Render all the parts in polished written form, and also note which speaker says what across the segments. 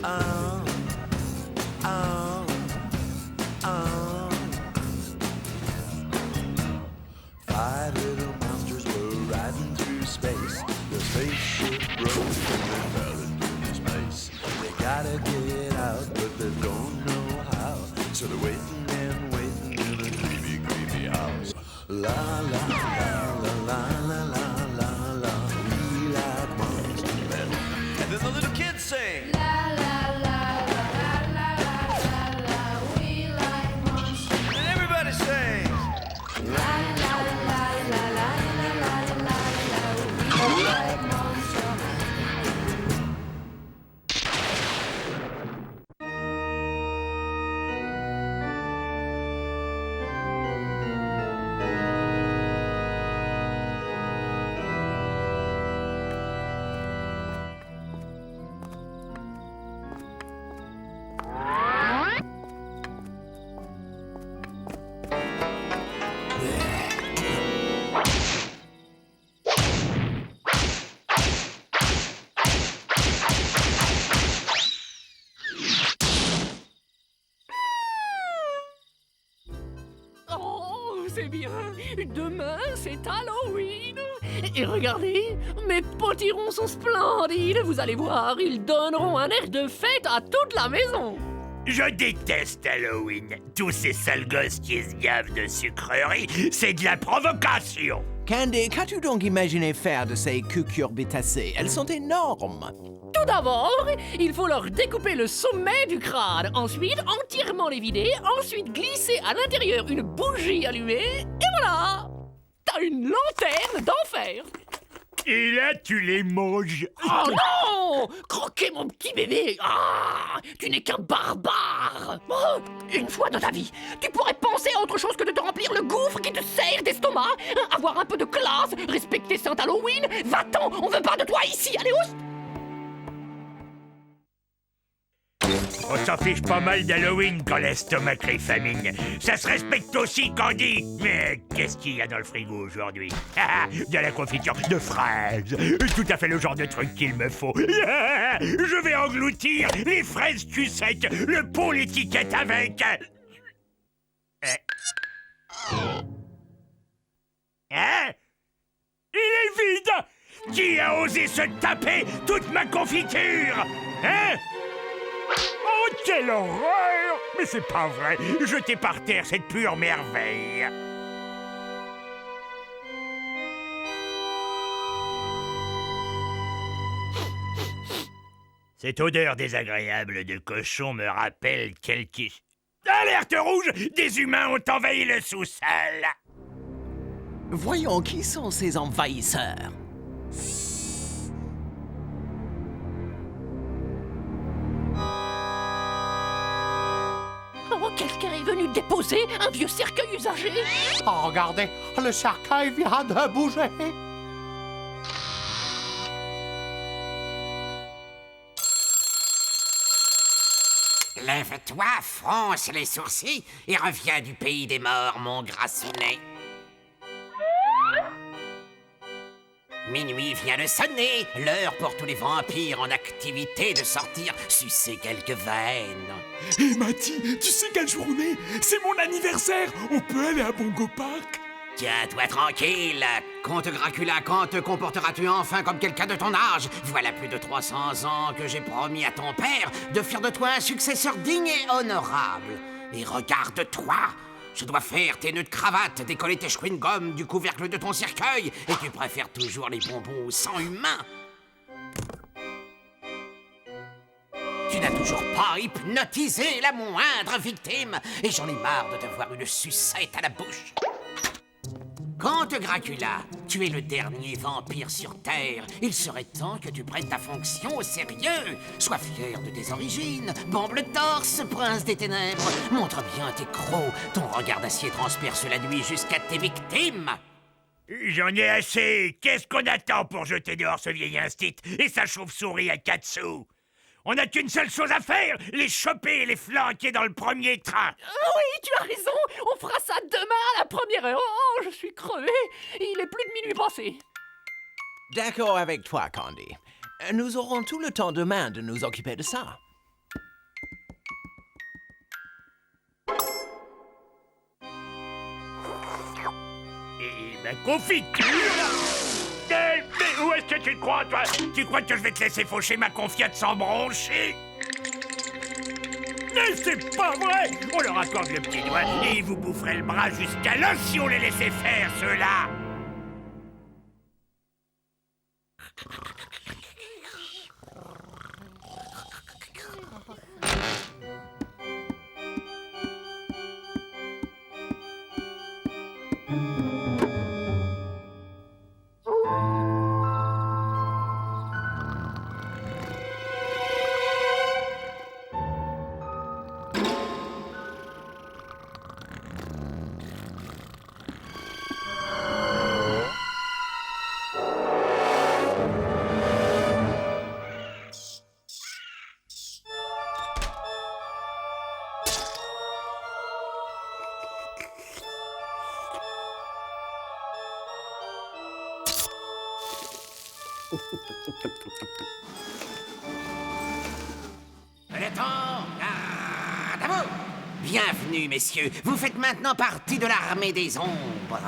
Speaker 1: Oh, oh, oh. 5 little monsters were riding through space. The spaceship broke and they fell into space. They gotta get out, but they don't know how. So they're waiting and waiting in a creepy, creepy house. La la la la la la la la la. We like monster men. And then the little kids sing.
Speaker 2: La la la la la la la la. We like monsters.
Speaker 1: And everybody sings.
Speaker 2: La la la la la la la la la. We like monsters.
Speaker 3: Oh, c'est bien. Demain, c'est Halloween. Et regardez, mes potirons sont splendides. Vous allez voir, ils donneront un air de fête à toute la maison.
Speaker 4: Je déteste Halloween. Tous ces sales gosses qui se gavent de sucreries, c'est de la provocation.
Speaker 5: Candy, qu'as-tu donc imaginé faire de ces cucurbitacées? Elles sont énormes.
Speaker 3: Tout d'abord, il faut leur découper le sommet du crâne. Ensuite, entièrement les vider. Ensuite, glisser à l'intérieur une bougie allumée. Et voilà! T'as une lanterne d'enfer.
Speaker 4: Et là, tu les manges.
Speaker 3: Oh non! Croquer mon petit bébé! Ah! Tu n'es qu'un barbare! Oh, une fois dans ta vie, tu pourrais penser à autre chose que de te remplir le gouffre qui te serre d'estomac! Avoir un peu de classe, respecter Saint Halloween! Va-t'en! On veut pas de toi ici! Allez, oust!
Speaker 4: On s'en fiche pas mal d'Halloween quand l'estomac crie famine. Ça se respecte aussi, Candy. Mais qu'est-ce qu'il y a dans le frigo aujourd'hui? De la confiture de fraises. Tout à fait le genre de truc qu'il me faut. Je vais engloutir les fraises sucettes, le pot, l'étiquette avec... Hein? Il est vide! Qui a osé se taper toute ma confiture? Hein? Oh, quelle horreur! Mais c'est pas vrai! Jeter par terre cette pure merveille! Cette odeur désagréable de cochon me rappelle quelque... Alerte rouge! Des humains ont envahi le sous-sol!
Speaker 5: Voyons qui sont ces envahisseurs.
Speaker 3: Oh, quelqu'un est venu déposer un vieux cercueil usagé.
Speaker 6: Oh, regardez, le cercueil vient de bouger.
Speaker 7: Lève-toi, fronce les sourcils et reviens du pays des morts, mon grassounet. Minuit vient de sonner, l'heure pour tous les vampires en activité de sortir sucer quelques veines.
Speaker 8: Hé Matty, tu sais quelle journée? C'est mon anniversaire. On peut aller à Bongo Park?
Speaker 7: Tiens-toi tranquille. Comte Dracula, quand te comporteras-tu enfin comme quelqu'un de ton âge? Voilà plus de 300 ans que j'ai promis à ton père de faire de toi un successeur digne et honorable. Et regarde-toi! Je dois faire tes nœuds de cravate, décoller tes chewing-gums du couvercle de ton cercueil, et tu préfères toujours les bonbons au sang humain. Tu n'as toujours pas hypnotisé la moindre victime, et j'en ai marre de te voir une sucette à la bouche. Comte Dracula, tu es le dernier vampire sur Terre. Il serait temps que tu prennes ta fonction au sérieux. Sois fier de tes origines. Bombe le torse, prince des ténèbres. Montre bien tes crocs. Ton regard d'acier transperce la nuit jusqu'à tes victimes.
Speaker 4: J'en ai assez. Qu'est-ce qu'on attend pour jeter dehors ce vieil instit et sa chauve-souris à 4 sous? On n'a qu'une seule chose à faire, les choper et les flanquer dans le premier train.
Speaker 3: Oui, tu as raison. On fera ça demain à la première heure. Oh, je suis crevé. Il est plus de minuit passé.
Speaker 5: D'accord avec toi, Candy. Nous aurons tout le temps demain de nous occuper de ça.
Speaker 4: Et ma confiture. Mais où est-ce que tu te crois, toi? Tu crois que je vais te laisser faucher ma confiate sans broncher? Mais c'est pas vrai! On leur accorde le petit doigt et ils vous boufferaient le bras jusqu'à l'os si on les laissait faire, ceux-là!
Speaker 7: Le temps! Garde à vous! Bienvenue, messieurs. Vous faites maintenant partie de l'armée des ombres.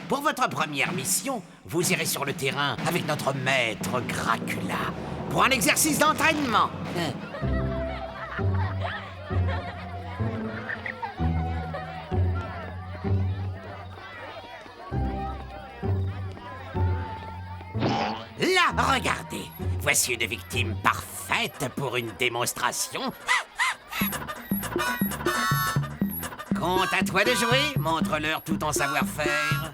Speaker 7: Pour votre première mission, vous irez sur le terrain avec notre maître Dracula pour un exercice d'entraînement. Là, regardez. Voici une victime parfaite pour une démonstration. Compte à toi de jouer. Montre-leur tout ton savoir-faire.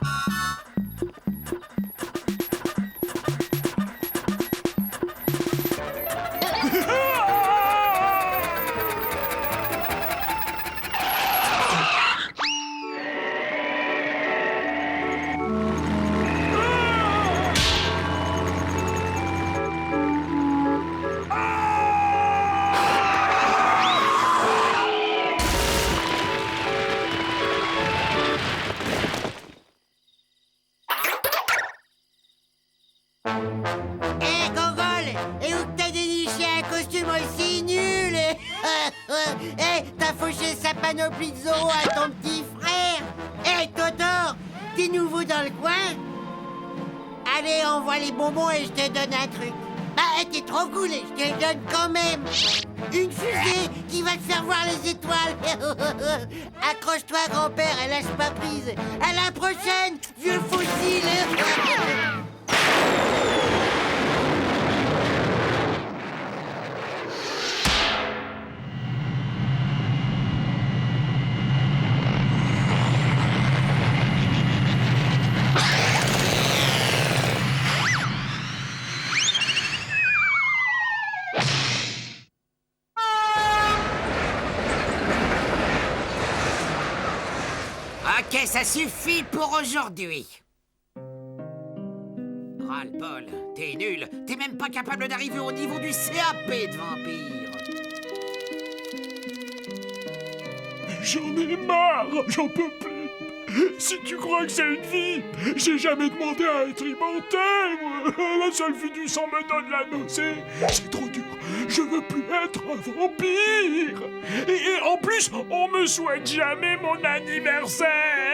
Speaker 9: Hé, Gogol! Et où que t'as déniché un costume aussi nul? Hé, t'as fauché sa panoplie de Zorro à ton petit frère? Hé, Todor, t'es nouveau dans le coin? Allez, envoie les bonbons et je te donne un truc. Bah, t'es trop cool et je te le donne quand même. Une fusée qui va te faire voir les étoiles. Accroche-toi, grand-père, et lâche pas prise. À la prochaine, vieux fossile.
Speaker 7: Ok, ça suffit pour aujourd'hui. Ras-le-bol, t'es nul. T'es même pas capable d'arriver au niveau du CAP de vampire.
Speaker 8: J'en ai marre, j'en peux plus. Si tu crois que c'est une vie, j'ai jamais demandé à être immortel, moi. La seule vue du sang me donne la nausée. C'est trop dur, je veux plus être un vampire. Et en plus, on me souhaite jamais mon anniversaire.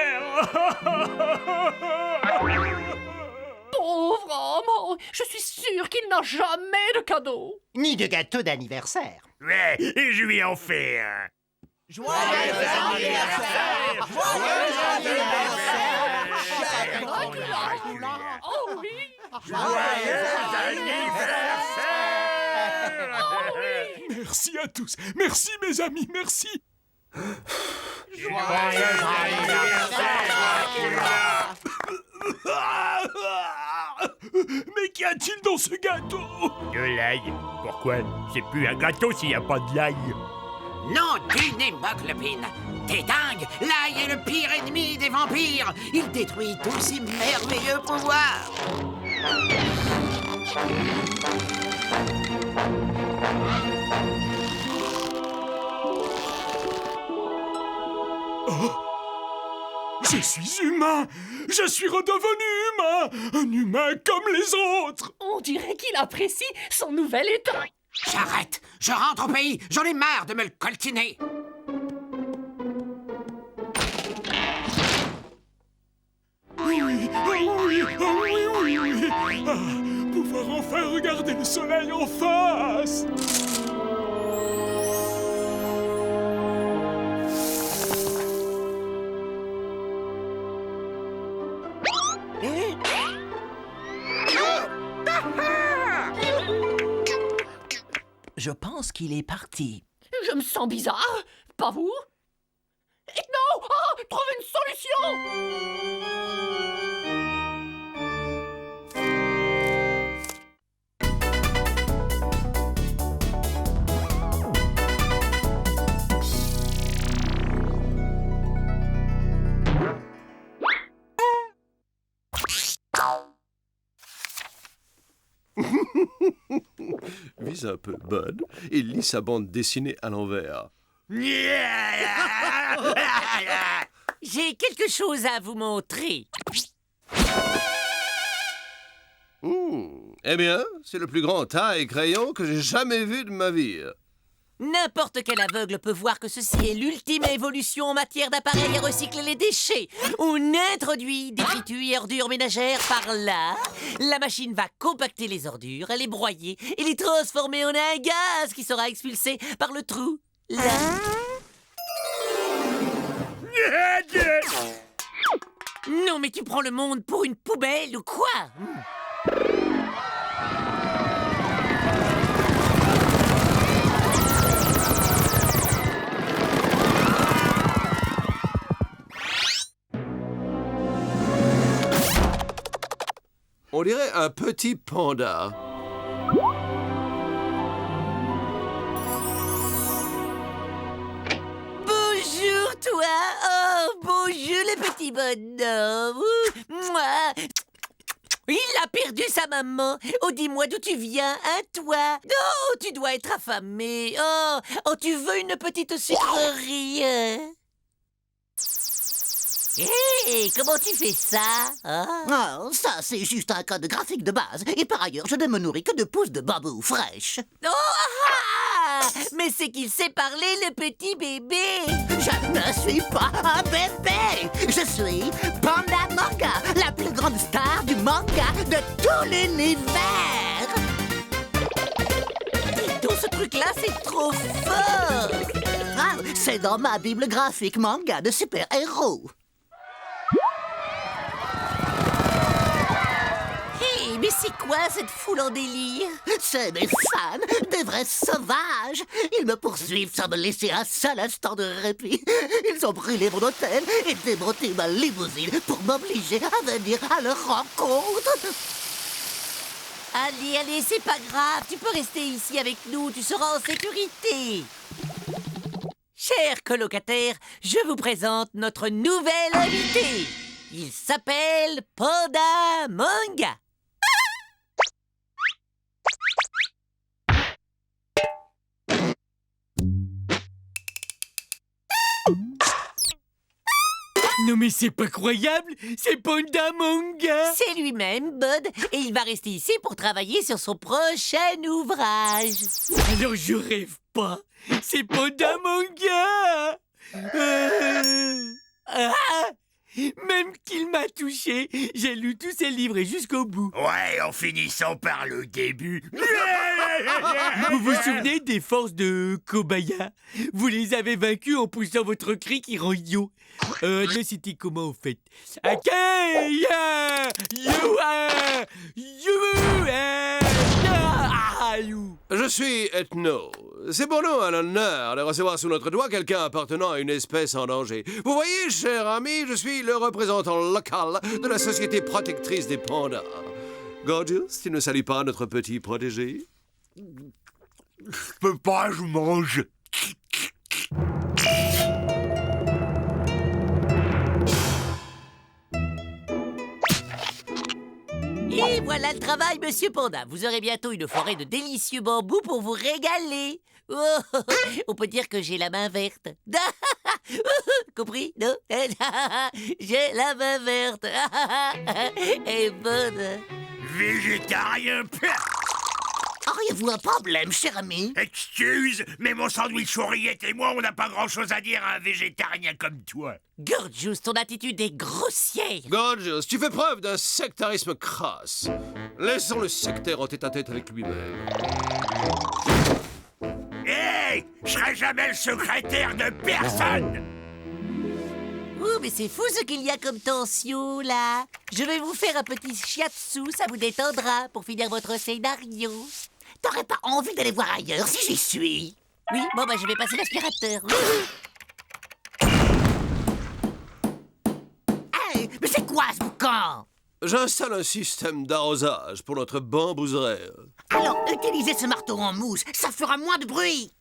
Speaker 3: Pauvre homme! Je suis sûr qu'il n'a jamais de cadeau!
Speaker 6: Ni de gâteau d'anniversaire.
Speaker 4: Ouais, et je lui en fais un.
Speaker 5: Joyeux anniversaire! Joyeux anniversaire!
Speaker 3: Oh oui!
Speaker 4: Joyeux anniversaire!
Speaker 8: Merci à tous, merci mes amis, merci.
Speaker 4: Joyeux anniversaire,
Speaker 8: Mais qu'y a-t-il dans ce gâteau?
Speaker 4: De l'ail. Pourquoi? C'est plus un gâteau s'il n'y a pas de l'ail.
Speaker 7: Non, d'une hémoglobine. T'es dingue! L'ail est le pire ennemi des vampires. Il détruit tous ses merveilleux pouvoirs.
Speaker 8: Je suis humain! Je suis redevenu un humain comme les autres.
Speaker 3: On dirait qu'il apprécie son nouvel état.
Speaker 7: J'arrête. Je rentre au pays. J'en ai marre de me le coltiner.
Speaker 8: Oui, oui, oui. Ah, pouvoir enfin regarder le soleil en face.
Speaker 5: Je pense qu'il est parti.
Speaker 3: Je me sens bizarre, pas vous? Ethno! Oh, trouve une solution!
Speaker 10: Vise un peu Bud. Il lit sa bande dessinée à l'envers.
Speaker 11: J'ai quelque chose à vous montrer.
Speaker 10: Eh bien, c'est le plus grand tas et crayon que j'ai jamais vu de ma vie.
Speaker 11: N'importe quel aveugle peut voir que ceci est l'ultime évolution en matière d'appareils à recycler les déchets. On introduit des fritus et ordures ménagères par là. La machine va compacter les ordures, les broyer et les transformer en un gaz qui sera expulsé par le trou là. Non, mais tu prends le monde pour une poubelle ou quoi?
Speaker 10: On dirait un petit panda.
Speaker 11: Bonjour, toi! Oh, bonjour, le petit bonhomme! Moi! Il a perdu sa maman! Oh, dis-moi d'où tu viens, hein, toi? Oh, tu dois être affamé! Oh, tu veux une petite sucrerie? Hé, comment tu fais ça?
Speaker 12: Oh, ça, c'est juste un code graphique de base. Et par ailleurs, je ne me nourris que de pousses de bambou fraîches.
Speaker 11: Oh, ah! Mais c'est qu'il sait parler, le petit bébé!
Speaker 12: Je ne suis pas un bébé! Je suis Panda Manga, la plus grande star du manga de tout l'univers!
Speaker 11: Dis donc, ce truc-là, c'est trop fort!
Speaker 12: Ah, c'est dans ma bible graphique manga de super-héros.
Speaker 11: Mais c'est quoi cette foule en délire?
Speaker 12: C'est des fans, des vrais sauvages. Ils me poursuivent sans me laisser un seul instant de répit. Ils ont brûlé mon hôtel et démonté ma limousine pour m'obliger à venir à leur rencontre.
Speaker 11: Allez, c'est pas grave. Tu peux rester ici avec nous. Tu seras en sécurité. Chers colocataires, je vous présente notre nouvel invité. Il s'appelle Panda Manga.
Speaker 13: Non mais c'est pas croyable, c'est Panda Manga.
Speaker 11: C'est lui-même, Bud, et il va rester ici pour travailler sur son prochain ouvrage.
Speaker 13: Alors je rêve pas, c'est Panda Manga. Même qu'il m'a touché, j'ai lu tous ses livres et jusqu'au bout.
Speaker 4: Ouais, en finissant par le début.
Speaker 13: Vous vous souvenez des forces de Kobaya? Vous les avez vaincus en poussant votre cri qui rend idiot. Là, c'était comment, au fait?
Speaker 10: Je suis Ethno. C'est pour nous un honneur de recevoir sous notre doigt quelqu'un appartenant à une espèce en danger. Vous voyez, cher ami, je suis le représentant local de la Société protectrice des pandas. Gorgeous, tu ne salues pas notre petit protégé?
Speaker 4: Je peux pas, je mange.
Speaker 11: Et voilà le travail, monsieur Panda. Vous aurez bientôt une forêt de délicieux bambous pour vous régaler. Oh, on peut dire que j'ai la main verte. Compris, non? J'ai la main verte. Elle est bonne.
Speaker 4: Végétarien.
Speaker 12: Auriez-vous un problème, cher ami?
Speaker 4: Excuse, mais mon sandwich oreillette et moi, on n'a pas grand-chose à dire à un végétarien comme toi.
Speaker 11: Gorgeous, ton attitude est grossière.
Speaker 10: Gorgeous, tu fais preuve d'un sectarisme crasse. Laissons le sectaire en tête-à-tête avec lui-même.
Speaker 4: Hey, je serai jamais le secrétaire de personne.
Speaker 11: Oh, mais c'est fou ce qu'il y a comme tension, là. Je vais vous faire un petit shiatsu, ça vous détendra pour finir votre scénario.
Speaker 12: T'aurais pas envie d'aller voir ailleurs si j'y suis?
Speaker 11: Oui, bon, bah je vais passer l'aspirateur.
Speaker 12: Hey, mais c'est quoi ce boucan?
Speaker 10: J'installe un système d'arrosage pour notre bambouserie.
Speaker 12: Alors, utilisez ce marteau en mousse, ça fera moins de bruit.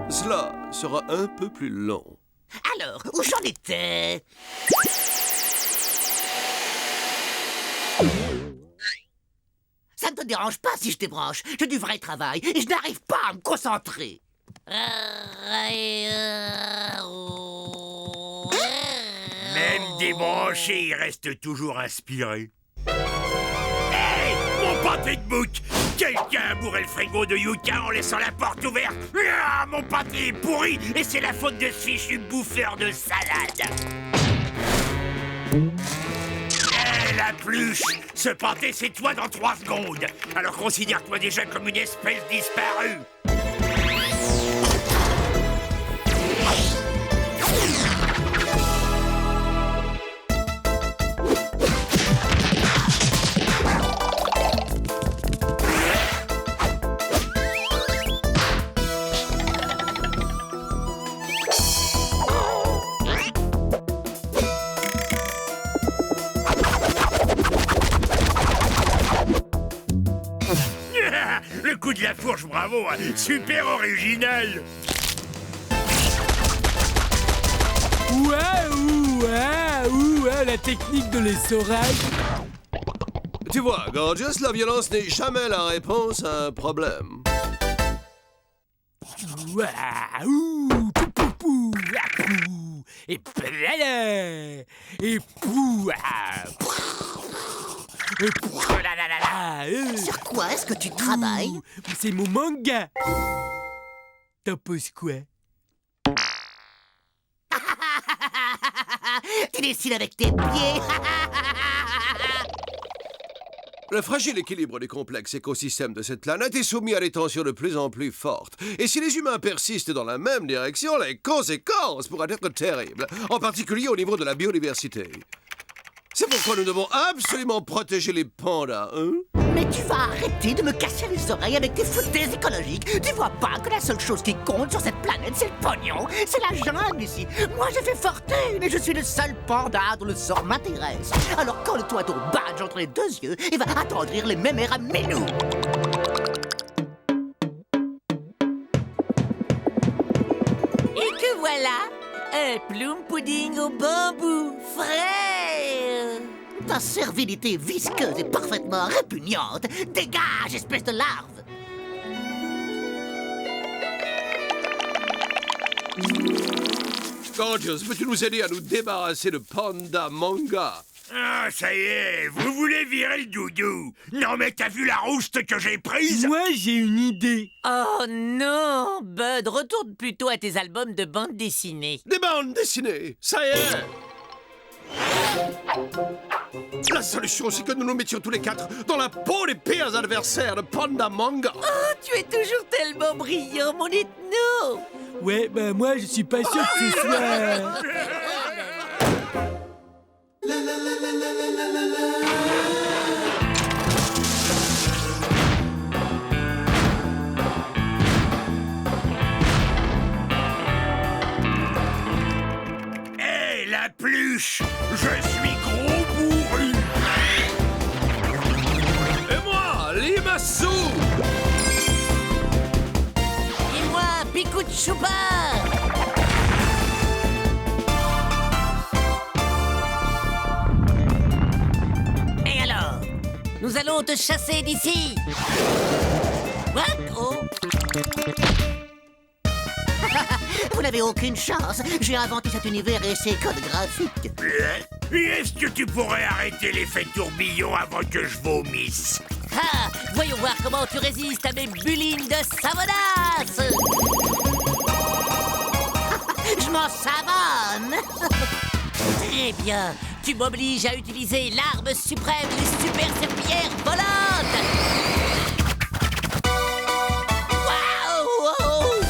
Speaker 10: Cela sera un peu plus long.
Speaker 12: Alors, où j'en étais? Ça ne te dérange pas si je débranche. J'ai du vrai travail et je n'arrive pas à me concentrer.
Speaker 4: Même débranché, il reste toujours inspiré. Hey, mon pâté de bouc! Quelqu'un a bourré le frigo de Yuka en laissant la porte ouverte. Ah, mon pâté est pourri et c'est la faute de ce fichu bouffeur de salade. Hé, la pluche! Ce pâté, c'est toi dans 3 secondes. Alors considère-toi déjà comme une espèce disparue. Le coup de la fourche, bravo, hein. Super original.
Speaker 13: Ouah, la technique de l'essorage.
Speaker 10: Tu vois, Gorgeous, la violence n'est jamais la réponse à un problème.
Speaker 13: Et plala, et pou,
Speaker 12: Sur quoi est-ce que tu travailles?
Speaker 13: C'est mon manga. T'en penses quoi?
Speaker 12: Tu dessines avec tes pieds.
Speaker 10: Le fragile équilibre des complexes écosystèmes de cette planète est soumis à des tensions de plus en plus fortes. Et si les humains persistent dans la même direction, les conséquences pourraient être terribles, en particulier au niveau de la biodiversité. C'est pourquoi nous devons absolument protéger les pandas, hein?
Speaker 12: Mais tu vas arrêter de me casser les oreilles avec tes foutaises écologiques. Tu vois pas que la seule chose qui compte sur cette planète, c'est le pognon. C'est la jungle ici. Moi, j'ai fait fortune et je suis le seul panda dont le sort m'intéresse. Alors colle-toi ton badge entre les 2 yeux et va attendrir les mémères à Minou.
Speaker 11: Et que voilà, un plum pudding au bambou, frais.
Speaker 12: Ta servilité visqueuse est parfaitement répugnante. Dégage, espèce de larve.
Speaker 10: Gorgeous, peux-tu nous aider à nous débarrasser de Panda Manga?
Speaker 4: Ah, ça y est, vous voulez virer le doudou. Non mais t'as vu la rouste que j'ai prise?
Speaker 13: Moi, j'ai une idée.
Speaker 11: Oh non, Bud, retourne plutôt à tes albums de bande dessinée.
Speaker 10: Des bandes dessinées, ça y est. La solution, c'est que nous nous mettions tous les 4 dans la peau des pires adversaires de Panda Manga.
Speaker 11: Oh, tu es toujours tellement brillant, mon ethno.
Speaker 13: Ouais, bah moi, je suis pas sûr que ce soit...
Speaker 4: Hé, la pluche! Je suis gros bourru!
Speaker 10: Et moi, Limassou!
Speaker 11: Et moi, Picou de Choupa. Et alors? Nous allons te chasser d'ici. Oh.
Speaker 12: Vous n'avez aucune chance. J'ai inventé cet univers et ses codes graphiques.
Speaker 4: Est-ce que tu pourrais arrêter l'effet tourbillon avant que je vomisse?
Speaker 11: Ah, voyons voir comment tu résistes à mes bulines de savonnasse.
Speaker 12: Je m'en savonne.
Speaker 11: Très bien. Tu m'obliges à utiliser l'arme suprême des super serpillères volantes.
Speaker 12: Waouh!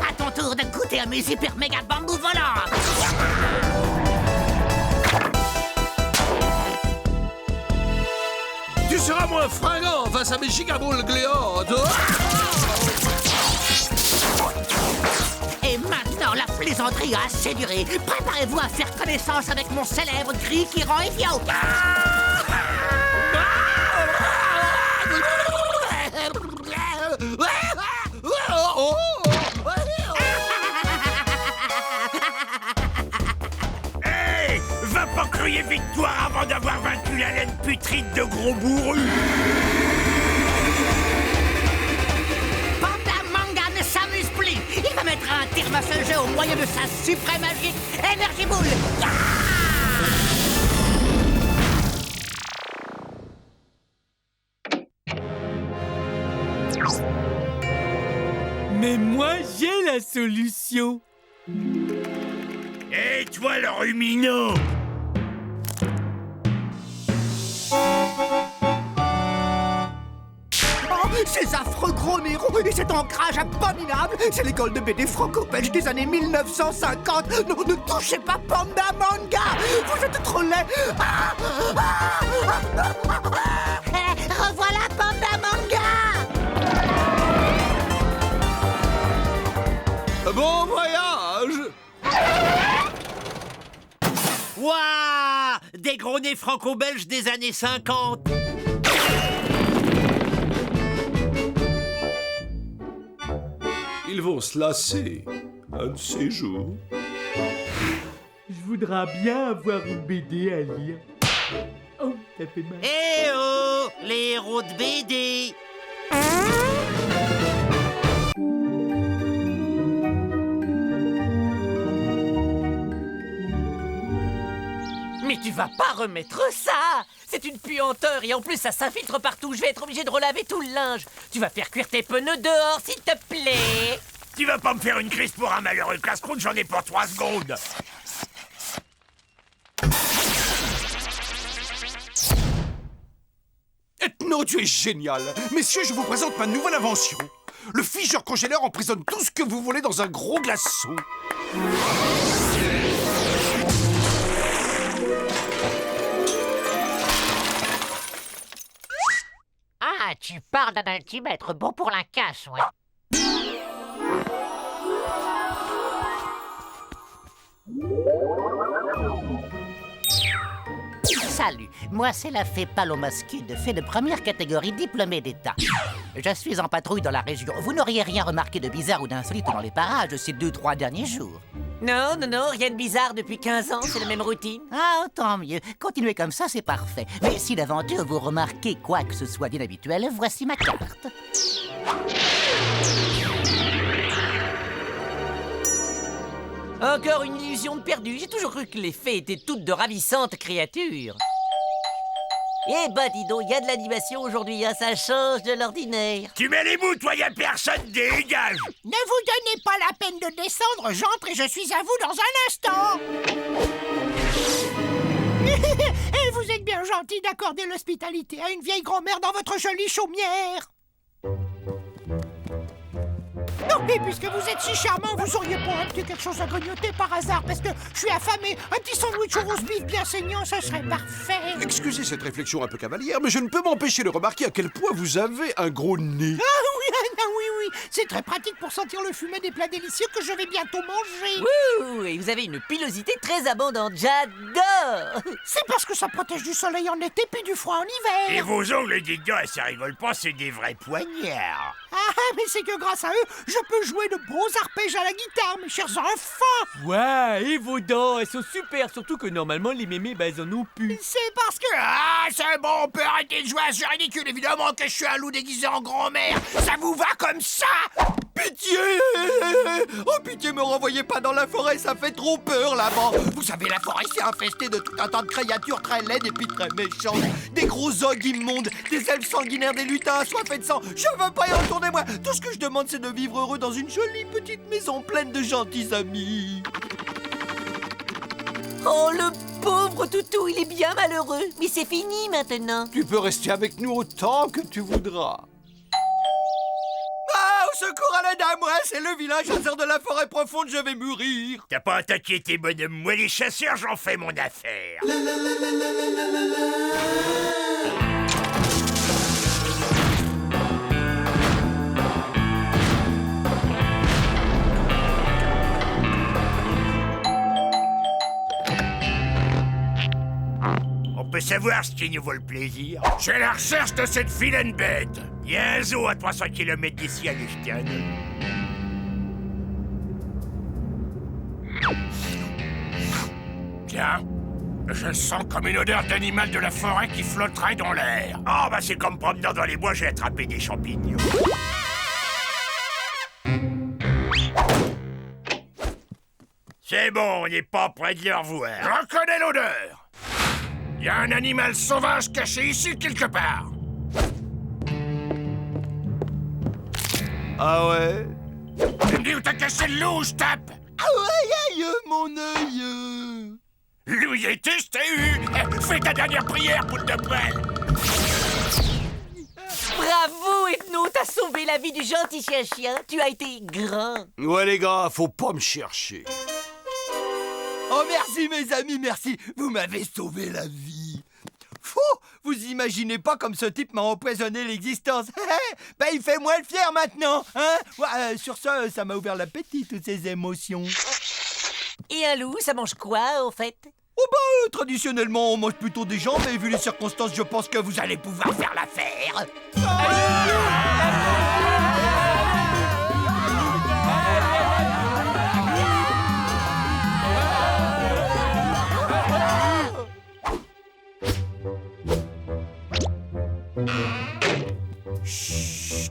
Speaker 12: À ton tour de goûter à mes hyper méga bambous volants.
Speaker 10: Tu seras moins fringant face à mes gigaboules gléantes.
Speaker 12: Et maintenant, la plaisanterie a assez duré. Préparez-vous à faire connaissance avec mon célèbre cri qui rend idiot.
Speaker 4: Hey, va pas crier victoire avant d'avoir vaincu la laine putride de gros bourru.
Speaker 12: Panda Manga ne s'amuse plus. Il va mettre un terme à ce jeu au moyen de sa suprême magique Énergie Boule.
Speaker 13: Mais moi, j'ai la solution.
Speaker 4: Et toi, le rumino?
Speaker 5: Ces affreux gros Nero et cet ancrage abominable, c'est l'école de BD franco-belge des années 1950. Non, ne touchez pas Panda Manga. Vous êtes trop laid.
Speaker 12: Revoilà Panda Manga.
Speaker 10: Bon voyage.
Speaker 7: Waouh! Des gros nez franco-belges des années 50.
Speaker 8: Ils vont se lasser un de ces jours.
Speaker 13: Je voudrais bien avoir une BD à lire. Oh, ça fait mal.
Speaker 7: Eh oh! Les héros de BD!
Speaker 11: Mais tu vas pas remettre ça! C'est une puanteur et en plus ça s'infiltre partout. Je vais être obligé de relaver tout le linge. Tu vas faire cuire tes pneus dehors, s'il te plaît.
Speaker 4: Tu vas pas me faire une crise pour un malheureux casse-croûte, j'en ai pour 3 secondes.
Speaker 6: Ethno, tu es génial. Messieurs, je vous présente ma nouvelle invention. Le figeur congéleur emprisonne tout ce que vous voulez dans un gros glaçon.
Speaker 9: Ah, tu parles d'un altimètre bon pour la casse, ouais.
Speaker 12: Salut, moi c'est la fée Palomascude, fée de première catégorie diplômée d'État. Je suis en patrouille dans la région. Vous n'auriez rien remarqué de bizarre ou d'insolite dans les parages ces 2-3 derniers jours?
Speaker 11: Non, rien de bizarre depuis 15 ans, c'est la même routine.
Speaker 12: Ah, tant mieux. Continuez comme ça, c'est parfait. Mais si d'aventure vous remarquez quoi que ce soit d'inhabituel, voici ma carte.
Speaker 11: Encore une illusion de perdu. J'ai toujours cru que les fées étaient toutes de ravissantes créatures. Eh bah dis donc, il y a de l'animation aujourd'hui, hein, ça change de l'ordinaire.
Speaker 4: Tu mets les bouts, toi, y a personne, dégage.
Speaker 9: Ne vous donnez pas la peine de descendre, j'entre et je suis à vous dans un instant. Et vous êtes bien gentil d'accorder l'hospitalité à une vieille grand-mère dans votre jolie chaumière. Non, et puisque vous êtes si charmant, vous auriez pas un petit quelque chose à grignoter par hasard, parce que je suis affamé. Un petit sandwich au roast beef bien saignant, ça serait parfait.
Speaker 6: Excusez cette réflexion un peu cavalière, mais je ne peux m'empêcher de remarquer à quel point vous avez un gros nez.
Speaker 9: Oui, c'est très pratique pour sentir le fumet des plats délicieux que je vais bientôt manger.
Speaker 11: Ouh, et vous avez une pilosité très abondante, j'adore.
Speaker 9: C'est parce que ça protège du soleil en été puis du froid en hiver.
Speaker 4: Et vos ongles, dites donc, ça rigole pas, c'est des vrais poignards.
Speaker 5: Ah, mais c'est que grâce à eux, je peux jouer de beaux arpèges à la guitare, mes chers enfants.
Speaker 13: Ouais, et vos dents, elles sont super, surtout que normalement les mémés, bah elles en ont plus.
Speaker 5: C'est parce que...
Speaker 7: Ah, c'est bon, on peut arrêter de jouer à ce ridicule. Évidemment que je suis un loup déguisé en grand-mère. Ça vous va comme ça?
Speaker 14: Pitié! Oh pitié, me renvoyez pas dans la forêt, ça fait trop peur là-bas. Vous savez, la forêt c'est infesté de tout un tas de créatures très laides et puis très méchantes. Des gros ogres immondes, des elfes sanguinaires, des lutins assoiffés de sang. Je veux pas y retourner moi. Tout ce que je demande c'est de vivre heureux dans une jolie petite maison pleine de gentils amis.
Speaker 11: Oh, le pauvre toutou, il est bien malheureux. Mais c'est fini maintenant.
Speaker 14: Tu peux rester avec nous autant que tu voudras. Ah, au secours, à l'aide à moi, c'est le vilain chasseur de la forêt profonde, je vais mourir.
Speaker 4: T'as pas à t'inquiéter, bonhomme. Moi, les chasseurs, j'en fais mon affaire. On peut savoir ce qui nous vaut le plaisir. Je suis à la recherche de cette vilaine bête. Il y a un zoo à 300 km d'ici à Lichten. Tiens, je sens comme une odeur d'animal de la forêt qui flotterait dans l'air. Ah, bah c'est comme promenant dans les bois, j'ai attrapé des champignons. C'est bon, on n'est pas près de le revoir. Je reconnais l'odeur. Il y a un animal sauvage caché ici quelque part.
Speaker 14: Ah ouais?
Speaker 4: Tu me dis où t'as caché le loup, je tape.
Speaker 14: Ah ouais, aïe, mon œil.
Speaker 4: Loup Yétis, je t'ai eu. Fais ta dernière prière, boule de poêle.
Speaker 11: Bravo, Ethno, t'as sauvé la vie du gentil chien-chien. Tu as été grand.
Speaker 14: Ouais les gars, faut pas me chercher. Oh merci mes amis, merci. Vous m'avez sauvé la vie. Fou, vous imaginez pas comme ce type m'a empoisonné l'existence. Ben il fait moins le fier maintenant, hein. Ouais, sur ça m'a ouvert l'appétit, toutes ces émotions.
Speaker 11: Et un loup, ça mange quoi, au fait?
Speaker 14: Oh bah, traditionnellement, on mange plutôt des gens, mais vu les circonstances, je pense que vous allez pouvoir faire l'affaire.
Speaker 12: Chut.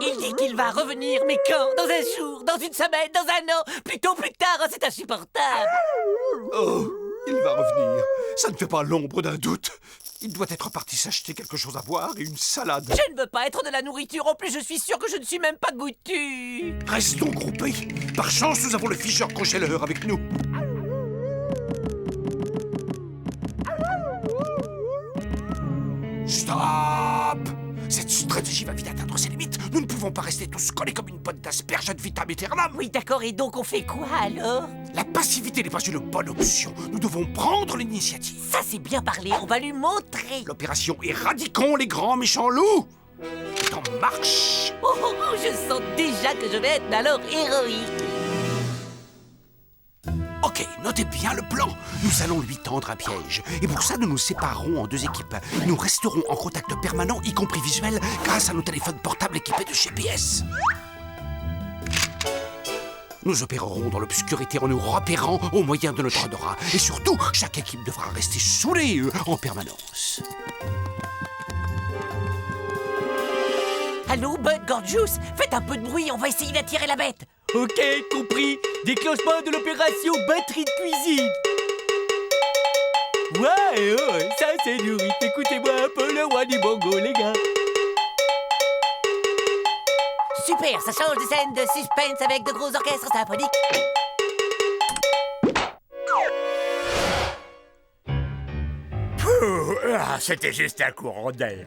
Speaker 11: Il dit qu'il va revenir, mais quand? Dans un jour? Dans une semaine? Dans un an? Plutôt plus tard, c'est insupportable.
Speaker 6: Oh, il va revenir. Ça ne fait pas l'ombre d'un doute. Il doit être parti s'acheter quelque chose à boire et une salade.
Speaker 11: Je ne veux pas être de la nourriture. En plus, je suis sûr que je ne suis même pas goûtu.
Speaker 6: Restons groupés. Par chance, nous avons le figeur congéleur avec nous. Stop! Cette stratégie va vite atteindre ses limites. Nous ne pouvons pas rester tous collés comme une bonne d'asperges ad vitam aeternam.
Speaker 11: Oui, d'accord. Et donc, on fait quoi, alors?
Speaker 6: La passivité n'est pas une bonne option. Nous devons prendre l'initiative.
Speaker 11: Ça, c'est bien parlé. On va lui montrer.
Speaker 6: L'opération Éradiquons les grands méchants loups est en marche.
Speaker 11: Oh, oh, oh, je sens déjà que je vais être alors héroïque.
Speaker 6: Ok, notez bien le plan. Nous allons lui tendre un piège. Et pour ça, nous nous séparerons en deux équipes. Nous resterons en contact permanent, y compris visuel, grâce à nos téléphones portables équipés de GPS. Nous opérerons dans l'obscurité en nous repérant au moyen de notre odorat. Et surtout, chaque équipe devra rester sous les yeux en permanence.
Speaker 11: Allô, Bud, Gorgeous? Faites un peu de bruit, on va essayer d'attirer la bête.
Speaker 13: Ok, compris. Déclenchement de l'opération batterie de cuisine. Ouais, oh, ça c'est du rythme. Écoutez-moi un peu le roi du bongo, les gars.
Speaker 11: Super, ça change de scène de suspense avec de gros orchestres symphoniques.
Speaker 4: C'était juste un courant d'air.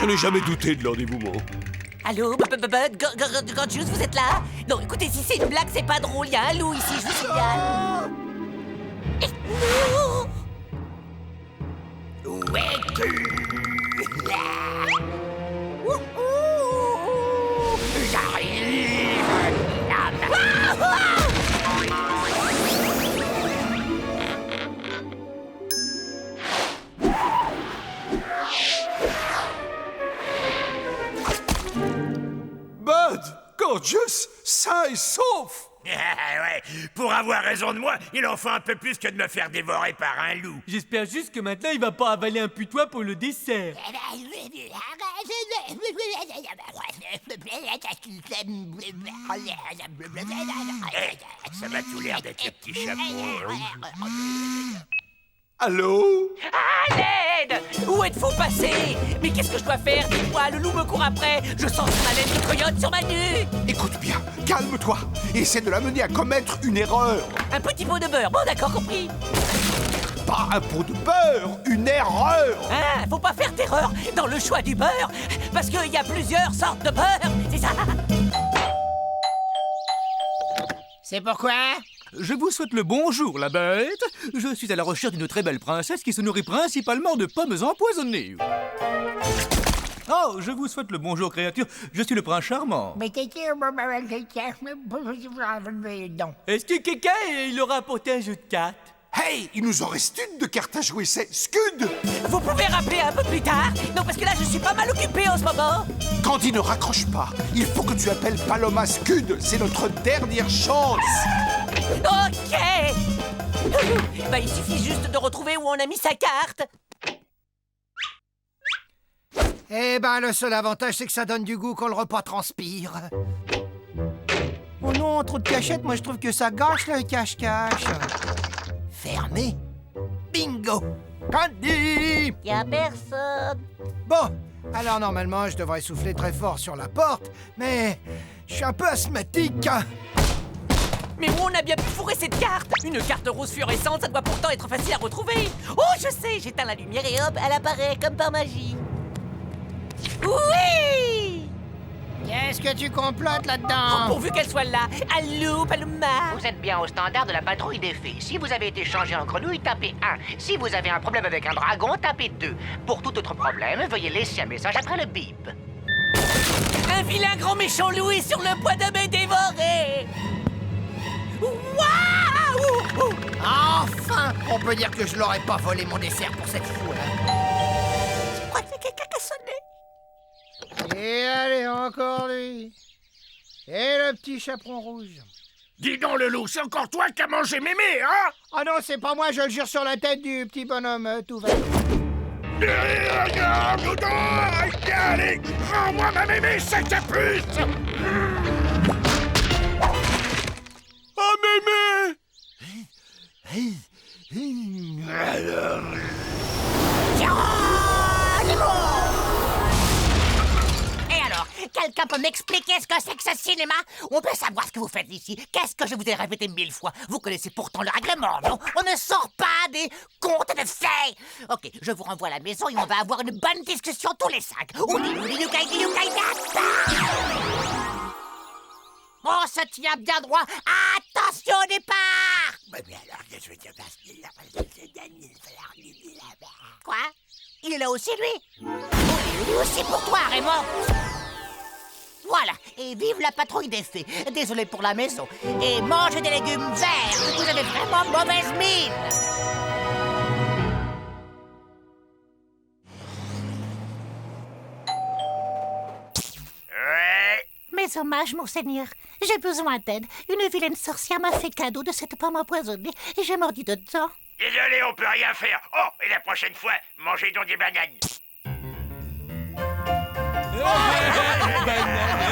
Speaker 6: Je n'ai jamais douté de leur dévouement.
Speaker 11: Allô, Bud, Gorgeous, vous êtes là? Non, écoutez, si c'est une blague, c'est pas drôle. Il y a un loup ici, je vous signale.
Speaker 6: Gorgeous, sain et sauf.
Speaker 4: Ouais, pour avoir raison de moi, il en faut un peu plus que de me faire dévorer par un loup.
Speaker 13: J'espère juste que maintenant il va pas avaler un putois pour le dessert.
Speaker 4: Ça m'a tout l'air d'être le petit chapeau.
Speaker 6: Allô?
Speaker 11: À l'aide! Où êtes-vous passé? Mais qu'est-ce que je dois faire? Dis-moi, le loup me court après. Je sens son haleine de coyote sur ma nuque.
Speaker 6: Écoute bien, calme-toi. Essaie de l'amener à commettre une erreur.
Speaker 11: Un petit pot de beurre. Bon, d'accord, compris.
Speaker 6: Pas un pot de beurre, une erreur.
Speaker 11: Hein? Faut pas faire d'erreur dans le choix du beurre. Parce qu'il y a plusieurs sortes de beurre. C'est ça?
Speaker 9: C'est pourquoi?
Speaker 13: Je vous souhaite le bonjour, la bête. Je suis à la recherche d'une très belle princesse qui se nourrit principalement de pommes empoisonnées. Oh, je vous souhaite le bonjour, créature. Je suis le prince charmant.
Speaker 9: Mais t'étais... Non.
Speaker 13: Est-ce que quelqu'un il aura apporté un jeu de cartes?
Speaker 6: Hey, il nous en reste une de cartes à jouer, c'est Scud.
Speaker 11: Vous pouvez rappeler un peu plus tard? Non, parce que là, je suis pas mal occupé en ce moment.
Speaker 6: Candy, ne raccroche pas. Il faut que tu appelles Paloma Scud. C'est notre dernière chance.
Speaker 11: Ok. Bah, il suffit juste de retrouver où on a mis sa carte.
Speaker 5: Eh ben, le seul avantage, c'est que ça donne du goût quand le repas transpire. Oh non, trop de cachette, moi je trouve que ça gâche le cache-cache. Fermé. Bingo. Candy!
Speaker 11: Y a personne.
Speaker 5: Bon, alors normalement, je devrais souffler très fort sur la porte, mais je suis un peu asthmatique.
Speaker 11: Mais où on a bien pu fourrer cette carte? Une carte rose fluorescente, ça doit pourtant être facile à retrouver. Oh, je sais, j'éteins la lumière et hop, elle apparaît comme par magie. Oui!
Speaker 9: Qu'est-ce que tu complotes
Speaker 11: Oh,
Speaker 9: là-dedans?
Speaker 11: pourvu qu'elle soit là. Allô, Paloma?
Speaker 15: Vous êtes bien au standard de la patrouille des fées. Si vous avez été changé en grenouille, tapez 1. Si vous avez un problème avec un dragon, tapez 2. Pour tout autre problème, veuillez laisser un message après le bip.
Speaker 11: Un vilain grand méchant loup est sur le point de me dévorer. Waouh!
Speaker 5: Enfin! On peut dire que je l'aurais pas volé mon dessert pour cette fois.
Speaker 11: Je crois que c'est quelqu'un qui a sonné.
Speaker 5: Et allez, encore lui. Et le petit chaperon rouge.
Speaker 4: Dis donc, le loup, c'est encore toi qui as mangé mémé, hein?
Speaker 5: Ah non, c'est pas moi, je le jure sur la tête du petit bonhomme tout vert.
Speaker 4: Allez, rends-moi ma mémé, sac à pute!
Speaker 8: Oh, mémé!
Speaker 15: Et alors, quelqu'un peut m'expliquer ce que c'est que ce cinéma? On peut savoir ce que vous faites ici. Qu'est-ce que je vous ai répété 1000 fois? Vous connaissez pourtant le règlement, non? On ne sort pas des contes de fées. Ok, je vous renvoie à la maison et on va avoir une bonne discussion tous les 5. On se tient bien droit. Attention au départ! Quoi? Il est là aussi, lui? Lui aussi pour toi, Raymond! Voilà, et vive la patrouille des fées. Désolé pour la maison. Et mangez des légumes verts. Vous avez vraiment mauvaise mine.
Speaker 12: Mes hommages, monseigneur. J'ai besoin d'aide. Une vilaine sorcière m'a fait cadeau de cette pomme empoisonnée et j'ai mordu dedans.
Speaker 4: Désolé, on peut rien faire. Oh, et la prochaine fois, mangez donc des bananes.
Speaker 13: Banane.